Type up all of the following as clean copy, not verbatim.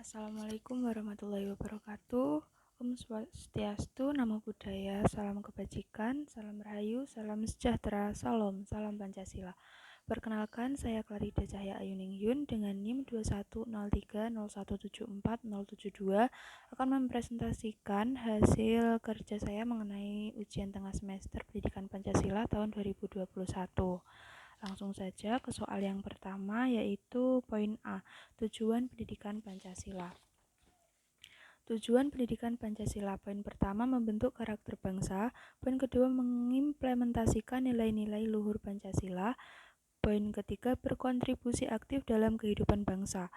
Assalamualaikum warahmatullahi wabarakatuh. Om Swastiastu, Namo Buddhaya, salam kebajikan, salam rahayu, salam sejahtera, salam Pancasila. Perkenalkan, saya Clarida Cahya Ayuningyun dengan NIM 2103017472 akan mempresentasikan hasil kerja saya mengenai ujian tengah semester Pendidikan Pancasila tahun 2021. Langsung saja ke soal yang pertama, yaitu poin A, tujuan pendidikan Pancasila. Tujuan pendidikan Pancasila, poin pertama membentuk karakter bangsa, poin kedua mengimplementasikan nilai-nilai luhur Pancasila, poin ketiga berkontribusi aktif dalam kehidupan bangsa.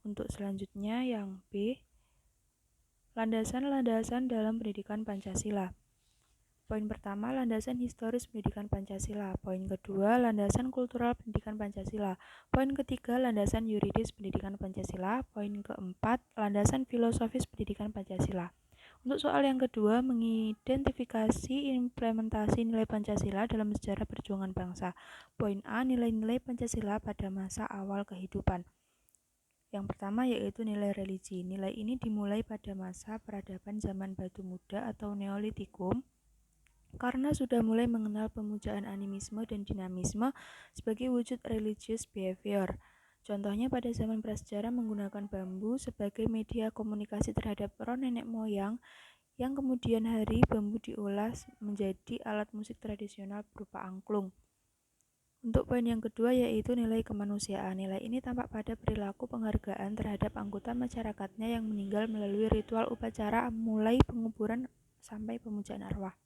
Untuk selanjutnya yang B, landasan-landasan dalam pendidikan Pancasila. Poin pertama, landasan historis pendidikan Pancasila. Poin kedua, landasan kultural pendidikan Pancasila. Poin ketiga, landasan yuridis pendidikan Pancasila. Poin keempat, landasan filosofis pendidikan Pancasila. Untuk soal yang kedua, mengidentifikasi implementasi nilai Pancasila dalam sejarah perjuangan bangsa. Poin A, nilai-nilai Pancasila pada masa awal kehidupan. Yang pertama yaitu nilai religi. Nilai ini dimulai pada masa peradaban zaman batu muda atau Neolitikum, karena sudah mulai mengenal pemujaan animisme dan dinamisme sebagai wujud religious behavior. Contohnya pada zaman prasejarah menggunakan bambu sebagai media komunikasi terhadap roh nenek moyang, yang kemudian hari bambu diolah menjadi alat musik tradisional berupa angklung. Untuk poin yang kedua yaitu nilai kemanusiaan. Nilai ini tampak pada perilaku penghargaan terhadap anggota masyarakatnya yang meninggal melalui ritual upacara mulai penguburan sampai pemujaan arwah.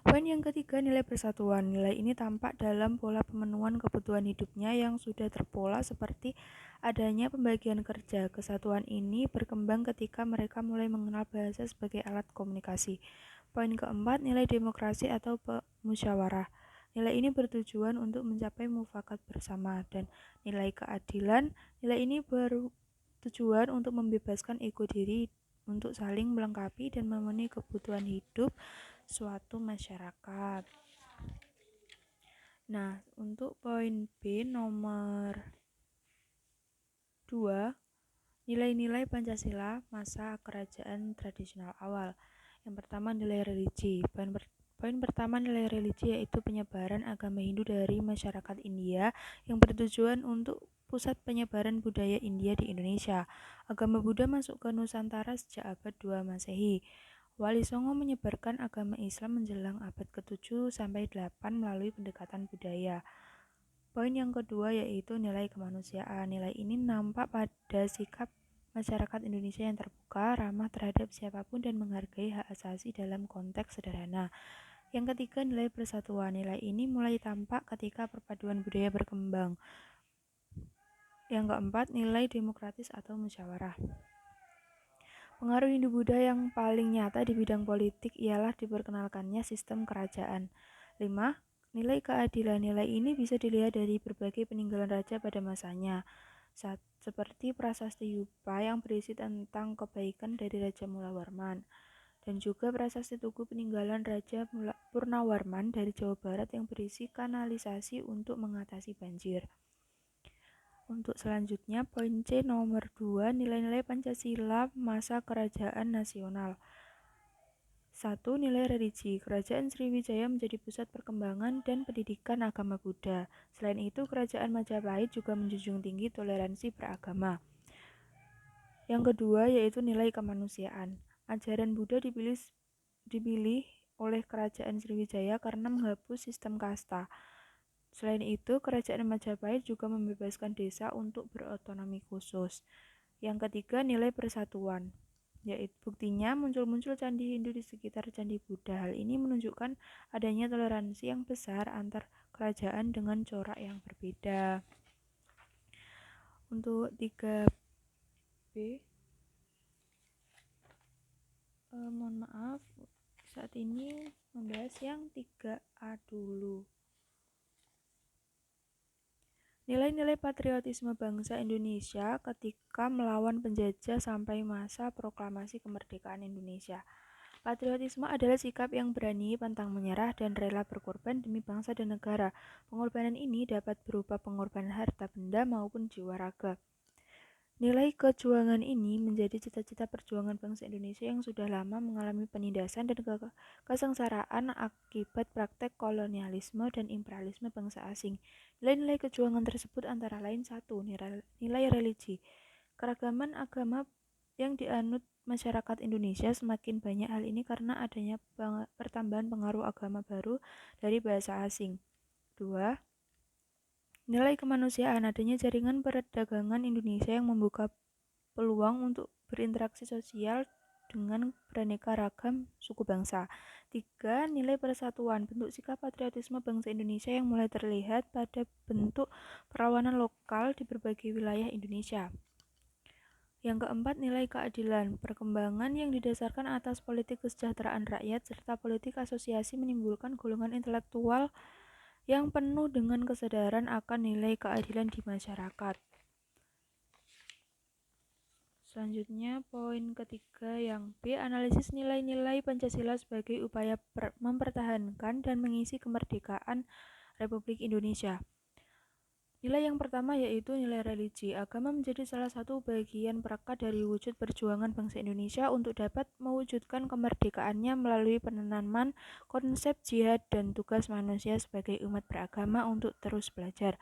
Poin yang ketiga, nilai persatuan. Nilai ini tampak dalam pola pemenuhan kebutuhan hidupnya yang sudah terpola seperti adanya pembagian kerja. Kesatuan ini berkembang ketika mereka mulai mengenal bahasa sebagai alat komunikasi. Poin keempat, nilai demokrasi atau musyawarah. Nilai ini bertujuan untuk mencapai mufakat bersama, dan nilai keadilan. Nilai ini bertujuan untuk membebaskan ego diri untuk saling melengkapi dan memenuhi kebutuhan hidup suatu masyarakat. Nah, untuk poin B nomor 2, nilai-nilai Pancasila masa kerajaan tradisional awal. Yang pertama, nilai religi. Poin pertama nilai religi yaitu penyebaran agama Hindu dari masyarakat India yang bertujuan untuk pusat penyebaran budaya India di Indonesia. Agama Buddha masuk ke Nusantara sejak abad 2 Masehi. Wali Songo menyebarkan agama Islam menjelang abad ke-7 sampai 8 melalui pendekatan budaya. Poin yang kedua yaitu nilai kemanusiaan. Nilai ini nampak pada sikap masyarakat Indonesia yang terbuka, ramah terhadap siapapun dan menghargai hak asasi dalam konteks sederhana. Yang ketiga, nilai persatuan. Nilai ini mulai tampak ketika perpaduan budaya berkembang. Yang keempat, nilai demokratis atau musyawarah. Pengaruh Hindu-Buddha yang paling nyata di bidang politik ialah diperkenalkannya sistem kerajaan. 5. Nilai keadilan. Nilai ini bisa dilihat dari berbagai peninggalan raja pada masanya, seperti Prasasti Yupa yang berisi tentang kebaikan dari Raja Mulawarman, dan juga Prasasti Tugu peninggalan Raja Purnawarman dari Jawa Barat yang berisi kanalisasi untuk mengatasi banjir. Untuk selanjutnya, poin C nomor 2, nilai-nilai Pancasila masa kerajaan nasional. 1. Nilai religi. Kerajaan Sriwijaya menjadi pusat perkembangan dan pendidikan agama Buddha. Selain itu, Kerajaan Majapahit juga menjunjung tinggi toleransi beragama. Yang kedua yaitu nilai kemanusiaan. Ajaran Buddha dipilih oleh Kerajaan Sriwijaya karena menghapus sistem kasta. Selain itu, Kerajaan Majapahit juga membebaskan desa untuk berotonomi khusus. Yang ketiga, nilai persatuan. Yaitu buktinya muncul candi Hindu di sekitar candi Buddha. Hal ini menunjukkan adanya toleransi yang besar antar kerajaan dengan corak yang berbeda. Untuk 3B, mohon maaf, saat ini membahas yang 3A dulu. Nilai-nilai patriotisme bangsa Indonesia ketika melawan penjajah sampai masa proklamasi kemerdekaan Indonesia. Patriotisme adalah sikap yang berani, pantang menyerah, dan rela berkorban demi bangsa dan negara. Pengorbanan ini dapat berupa pengorbanan harta benda maupun jiwa raga. Nilai kejuangan ini menjadi cita-cita perjuangan bangsa Indonesia yang sudah lama mengalami penindasan dan kesengsaraan akibat praktek kolonialisme dan imperialisme bangsa asing. Nilai-nilai kejuangan tersebut antara lain: 1. Nilai religi. Keragaman agama yang dianut masyarakat Indonesia semakin banyak, hal ini karena adanya pertambahan pengaruh agama baru dari bahasa asing. 2. Nilai kemanusiaan. Adanya jaringan perdagangan Indonesia yang membuka peluang untuk berinteraksi sosial dengan beraneka ragam suku bangsa. 3. Nilai persatuan. Bentuk sikap patriotisme bangsa Indonesia yang mulai terlihat pada bentuk perlawanan lokal di berbagai wilayah Indonesia. Yang keempat, nilai keadilan. Perkembangan yang didasarkan atas politik kesejahteraan rakyat serta politik asosiasi menimbulkan golongan intelektual yang penuh dengan kesadaran akan nilai keadilan di masyarakat. Selanjutnya, poin ketiga yang B, analisis nilai-nilai Pancasila sebagai upaya mempertahankan dan mengisi kemerdekaan Republik Indonesia. Nilai yang pertama yaitu nilai religi. Agama menjadi salah satu bagian perekat dari wujud perjuangan bangsa Indonesia untuk dapat mewujudkan kemerdekaannya melalui penanaman konsep jihad dan tugas manusia sebagai umat beragama untuk terus belajar.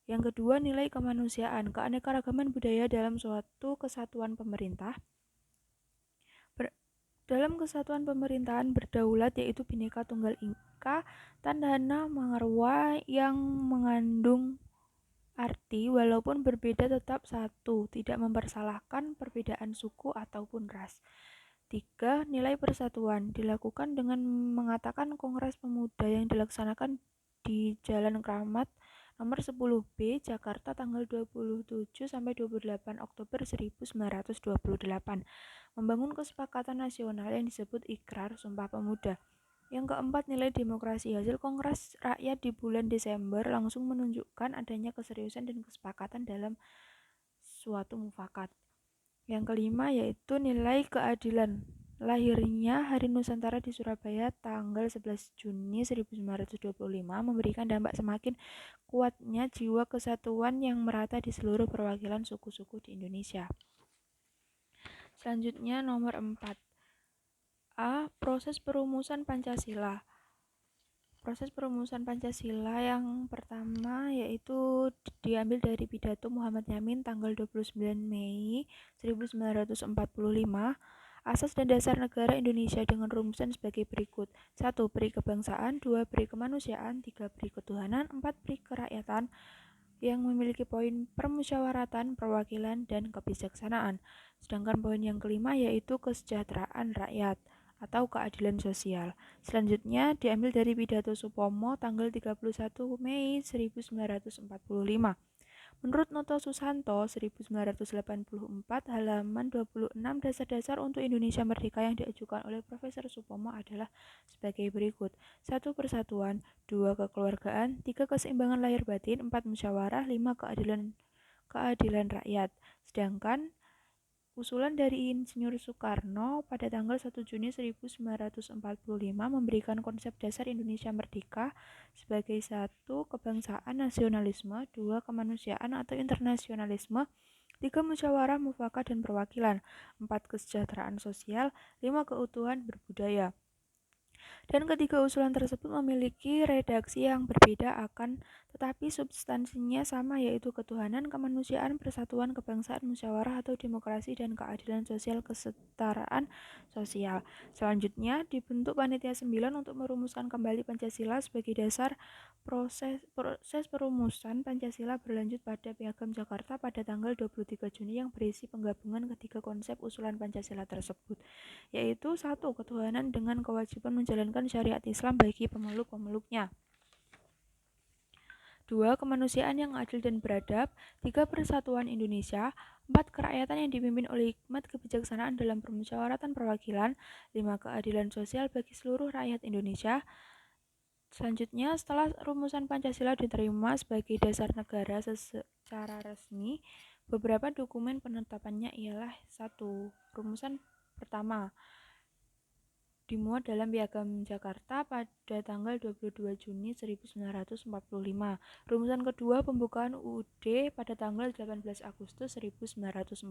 Yang kedua, nilai kemanusiaan. Keanekaragaman budaya dalam suatu kesatuan pemerintah. Dalam kesatuan pemerintahan berdaulat yaitu Bhinneka Tunggal Ika, Tandhana Mangarwa yang mengandung arti walaupun berbeda tetap satu, tidak mempersalahkan perbedaan suku ataupun ras. 3. Nilai persatuan dilakukan dengan mengatakan Kongres Pemuda yang dilaksanakan di Jalan Kramat nomor 10B Jakarta tanggal 27 sampai 28 Oktober 1928 membangun kesepakatan nasional yang disebut Ikrar Sumpah Pemuda. Yang keempat, nilai demokrasi. Hasil Kongres Rakyat di bulan Desember langsung menunjukkan adanya keseriusan dan kesepakatan dalam suatu mufakat. Yang kelima yaitu nilai keadilan. Lahirnya Hari Nusantara di Surabaya tanggal 11 Juni 1925 memberikan dampak semakin kuatnya jiwa kesatuan yang merata di seluruh perwakilan suku-suku di Indonesia. Selanjutnya nomor 4. A. Proses perumusan Pancasila. Proses perumusan Pancasila yang pertama yaitu diambil dari pidato Muhammad Yamin tanggal 29 Mei 1945. Asas dan dasar negara Indonesia dengan rumusan sebagai berikut. 1. Peri kebangsaan, 2. Peri kemanusiaan, 3. Peri ketuhanan, 4. Peri kerakyatan yang memiliki poin permusyawaratan, perwakilan, dan kebijaksanaan. Sedangkan poin yang kelima yaitu kesejahteraan rakyat atau keadilan sosial. Selanjutnya diambil dari pidato Supomo tanggal 31 Mei 1945. Menurut Noto Susanto 1984 halaman 26, dasar-dasar untuk Indonesia Merdeka yang diajukan oleh Profesor Supomo adalah sebagai berikut. 1. Persatuan, 2. Kekeluargaan, 3. Keseimbangan lahir batin, 4. Musyawarah, 5. Keadilan rakyat. Sedangkan usulan dari Insinyur Soekarno pada tanggal 1 Juni 1945 memberikan konsep dasar Indonesia Merdeka sebagai 1. Kebangsaan nasionalisme, 2. Kemanusiaan atau internasionalisme, 3. Musyawarah, mufakat, dan perwakilan, 4. Kesejahteraan sosial, 5. Keutuhan berbudaya. Dan ketiga usulan tersebut memiliki redaksi yang berbeda akan tetapi substansinya sama yaitu ketuhanan, kemanusiaan, persatuan, kebangsaan, musyawarah atau demokrasi, dan keadilan sosial, kesetaraan sosial. Selanjutnya dibentuk Panitia 9 untuk merumuskan kembali Pancasila sebagai dasar. Proses perumusan Pancasila berlanjut pada Piagam Jakarta pada tanggal 23 Juni yang berisi penggabungan ketiga konsep usulan Pancasila tersebut, yaitu 1. Ketuhanan dengan kewajiban menjalankan syariat Islam bagi pemeluk-pemeluknya, 2. Kemanusiaan yang adil dan beradab, 3. Persatuan Indonesia, 4. Kerakyatan yang dipimpin oleh hikmat kebijaksanaan dalam permusyawaratan perwakilan, 5. Keadilan sosial bagi seluruh rakyat Indonesia. Selanjutnya, setelah rumusan Pancasila diterima sebagai dasar negara secara resmi, beberapa dokumen penetapannya ialah 1. Rumusan pertama dimuat dalam Piagam Jakarta pada tanggal 22 Juni 1945. Rumusan kedua pembukaan UUD pada tanggal 18 Agustus 1945.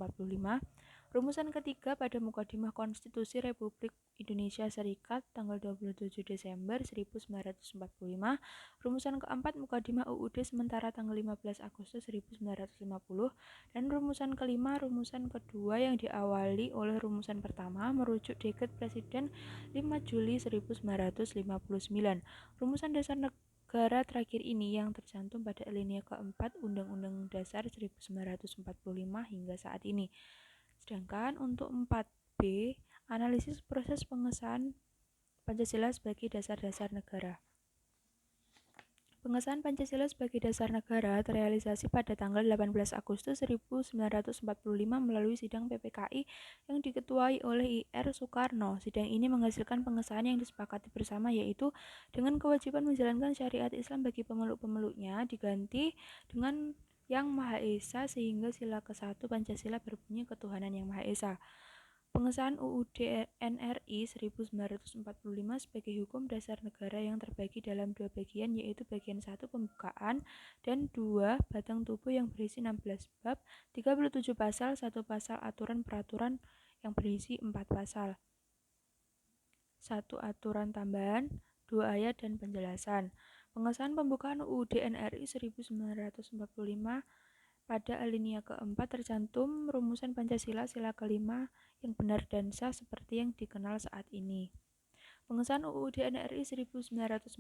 Rumusan ketiga pada Mukadimah Konstitusi Republik Indonesia Serikat tanggal 27 Desember 1945. Rumusan keempat Mukadimah UUD sementara tanggal 15 Agustus 1950. Dan rumusan kelima, rumusan kedua yang diawali oleh rumusan pertama merujuk Dekret Presiden 5 Juli 1959. Rumusan dasar negara terakhir ini yang tercantum pada alinea keempat Undang-Undang Dasar 1945 hingga saat ini. Sedangkan untuk 4B, analisis proses pengesahan Pancasila sebagai dasar-dasar negara. Pengesahan Pancasila sebagai dasar negara terrealisasi pada tanggal 18 Agustus 1945 melalui sidang PPKI yang diketuai oleh Ir Soekarno. Sidang ini menghasilkan pengesahan yang disepakati bersama, yaitu dengan kewajiban menjalankan syariat Islam bagi pemeluk-pemeluknya diganti dengan Yang Maha Esa, sehingga sila ke-1 Pancasila berbunyi ketuhanan Yang Maha Esa. Pengesahan UUD NRI 1945 sebagai hukum dasar negara yang terbagi dalam dua bagian, yaitu bagian 1 pembukaan dan 2 batang tubuh yang berisi 16 bab, 37 pasal, 1 pasal aturan peraturan yang berisi 4 pasal, 1 aturan tambahan, 2 ayat dan penjelasan. Pengesahan pembukaan UUD NRI 1945 pada alinea keempat tercantum rumusan Pancasila sila kelima yang benar dan sah seperti yang dikenal saat ini. Pengesahan UUD NRI 1945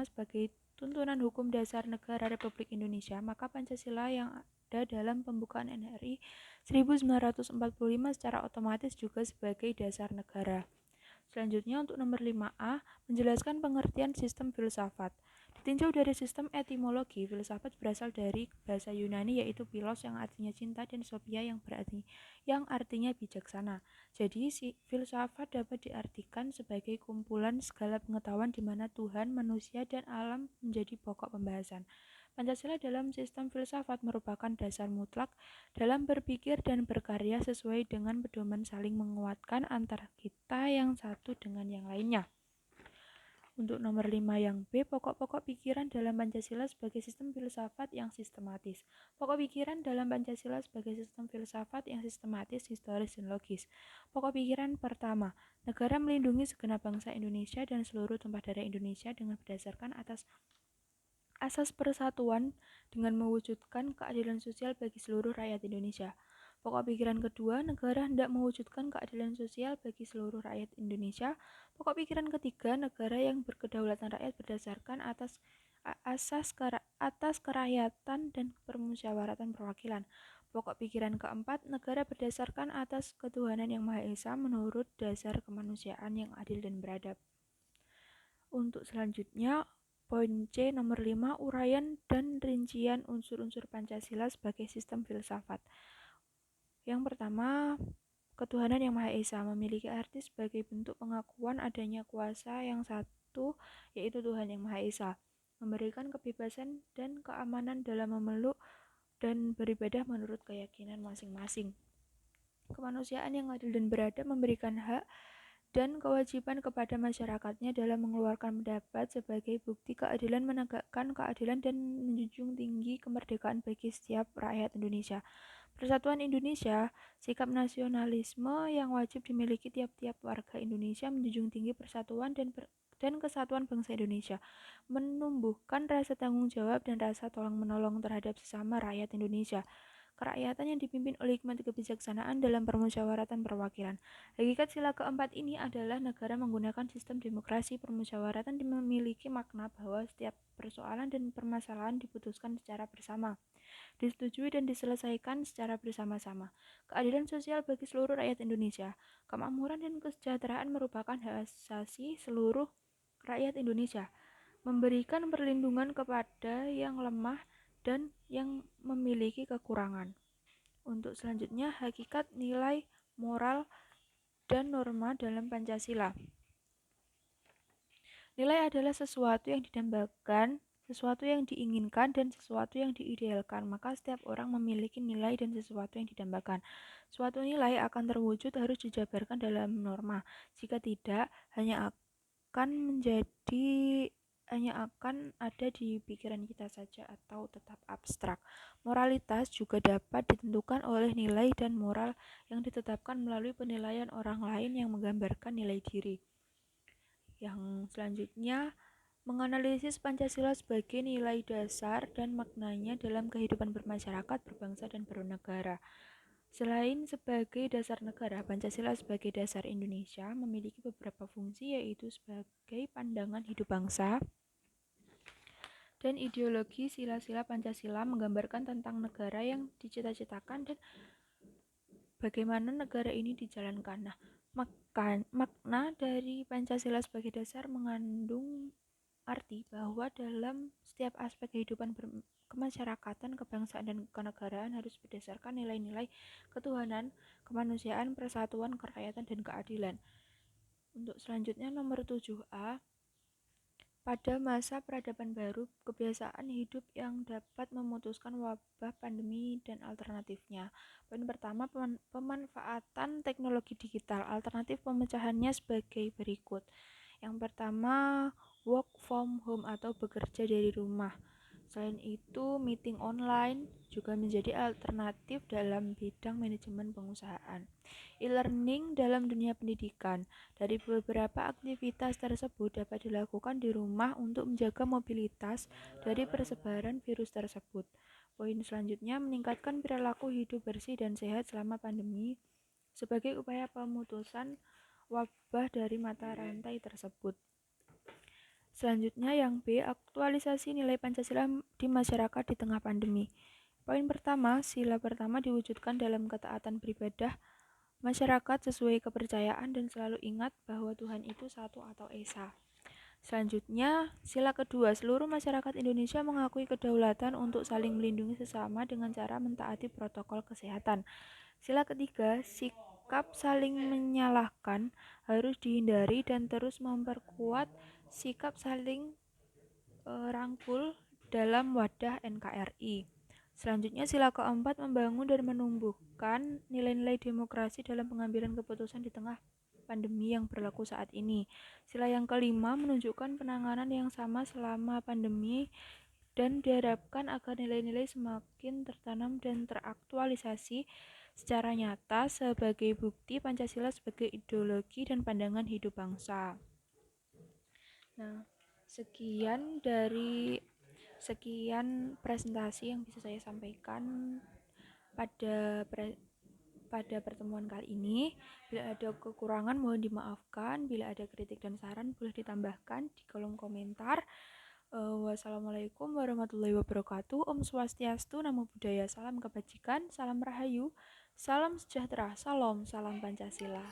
sebagai tuntunan hukum dasar negara Republik Indonesia, maka Pancasila yang ada dalam pembukaan NRI 1945 secara otomatis juga sebagai dasar negara. Selanjutnya untuk nomor 5A, menjelaskan pengertian sistem filsafat. Ditinjau dari sistem etimologi, filsafat berasal dari bahasa Yunani yaitu philos yang artinya cinta dan sophia yang artinya bijaksana. Jadi filsafat dapat diartikan sebagai kumpulan segala pengetahuan di mana Tuhan, manusia, dan alam menjadi pokok pembahasan. Pancasila dalam sistem filsafat merupakan dasar mutlak dalam berpikir dan berkarya sesuai dengan pedoman saling menguatkan antara kita yang satu dengan yang lainnya. Untuk nomor 5 yang B, pokok-pokok pikiran dalam Pancasila sebagai sistem filsafat yang sistematis. Pokok pikiran dalam Pancasila sebagai sistem filsafat yang sistematis, historis, dan logis. Pokok pikiran pertama, negara melindungi segenap bangsa Indonesia dan seluruh tumpah darah Indonesia dengan berdasarkan atas asas persatuan dengan mewujudkan keadilan sosial bagi seluruh rakyat Indonesia. Pokok pikiran kedua, negara hendak mewujudkan keadilan sosial bagi seluruh rakyat Indonesia. Pokok pikiran ketiga, negara yang berkedaulatan rakyat berdasarkan atas kerakyatan dan permusyawaratan perwakilan. Pokok pikiran keempat, negara berdasarkan atas ketuhanan Yang Maha Esa menurut dasar kemanusiaan yang adil dan beradab. Untuk selanjutnya, poin C nomor 5, uraian dan rincian unsur-unsur Pancasila sebagai sistem filsafat. Yang pertama, ketuhanan Yang Maha Esa memiliki arti sebagai bentuk pengakuan adanya kuasa yang satu, yaitu Tuhan Yang Maha Esa, memberikan kebebasan dan keamanan dalam memeluk dan beribadah menurut keyakinan masing-masing. Kemanusiaan yang adil dan beradab memberikan hak dan kewajiban kepada masyarakatnya dalam mengeluarkan pendapat sebagai bukti keadilan, menegakkan keadilan, dan menjunjung tinggi kemerdekaan bagi setiap rakyat Indonesia. Persatuan Indonesia, sikap nasionalisme yang wajib dimiliki tiap-tiap warga Indonesia, menjunjung tinggi persatuan dan kesatuan bangsa Indonesia, menumbuhkan rasa tanggung jawab dan rasa tolong-menolong terhadap sesama rakyat Indonesia. Kerakyatan yang dipimpin oleh hikmat kebijaksanaan dalam permusyawaratan perwakilan. Hakikat sila keempat ini adalah negara menggunakan sistem demokrasi permusyawaratan dan memiliki makna bahwa setiap persoalan dan permasalahan diputuskan secara bersama, disetujui dan diselesaikan secara bersama-sama. Keadilan sosial bagi seluruh rakyat Indonesia. Kemakmuran dan kesejahteraan merupakan hak asasi seluruh rakyat Indonesia. Memberikan perlindungan kepada yang lemah dan yang memiliki kekurangan. Untuk selanjutnya, hakikat nilai moral dan norma dalam Pancasila. Nilai adalah sesuatu yang didambakan, sesuatu yang diinginkan, dan sesuatu yang diidealkan. Maka setiap orang memiliki nilai dan sesuatu yang didambakan. Suatu nilai akan terwujud harus dijabarkan dalam norma. Jika tidak, hanya akan ada di pikiran kita saja atau tetap abstrak. Moralitas juga dapat ditentukan oleh nilai dan moral yang ditetapkan melalui penilaian orang lain yang menggambarkan nilai diri. Yang selanjutnya, menganalisis Pancasila sebagai nilai dasar dan maknanya dalam kehidupan bermasyarakat, berbangsa, dan bernegara. Selain sebagai dasar negara, Pancasila sebagai dasar Indonesia memiliki beberapa fungsi, yaitu sebagai pandangan hidup bangsa, dan ideologi sila-sila Pancasila menggambarkan tentang negara yang dicita-citakan dan bagaimana negara ini dijalankan. Nah, makna dari Pancasila sebagai dasar mengandung arti bahwa dalam setiap aspek kehidupan kemasyarakatan, kebangsaan, dan kenegaraan harus berdasarkan nilai-nilai ketuhanan, kemanusiaan, persatuan, kerakyatan, dan keadilan. Untuk selanjutnya nomor 7A, pada masa peradaban baru, kebiasaan hidup yang dapat memutuskan wabah pandemi dan alternatifnya. Poin pertama, pemanfaatan teknologi digital. Alternatif pemecahannya sebagai berikut. Yang pertama, work from home atau bekerja dari rumah. Selain itu, meeting online juga menjadi alternatif dalam bidang manajemen pengusahaan. E-learning dalam dunia pendidikan. Dari beberapa aktivitas tersebut dapat dilakukan di rumah untuk menjaga mobilitas dari persebaran virus tersebut. Poin selanjutnya, meningkatkan perilaku hidup bersih dan sehat selama pandemi sebagai upaya pemutusan wabah dari mata rantai tersebut. Selanjutnya yang B, aktualisasi nilai Pancasila di masyarakat di tengah pandemi. Poin pertama, sila pertama diwujudkan dalam ketaatan beribadah masyarakat sesuai kepercayaan dan selalu ingat bahwa Tuhan itu satu atau esa. Selanjutnya, sila kedua, seluruh masyarakat Indonesia mengakui kedaulatan untuk saling melindungi sesama dengan cara mentaati protokol kesehatan. Sila ketiga, sikap saling menyalahkan harus dihindari dan terus memperkuat sikap saling rangkul dalam wadah NKRI. Selanjutnya, sila keempat, membangun dan menumbuhkan nilai-nilai demokrasi dalam pengambilan keputusan di tengah pandemi yang berlaku saat ini. Sila yang kelima, menunjukkan penanganan yang sama selama pandemi dan diharapkan agar nilai-nilai semakin tertanam dan teraktualisasi secara nyata sebagai bukti Pancasila sebagai ideologi dan pandangan hidup bangsa. Nah, sekian presentasi yang bisa saya sampaikan pada pertemuan kali ini. Bila ada kekurangan mohon dimaafkan, bila ada kritik dan saran boleh ditambahkan di kolom komentar. Wassalamualaikum warahmatullahi wabarakatuh. Om Swastiastu, Namo Buddhaya, salam kebajikan, salam rahayu, salam sejahtera, salam Pancasila.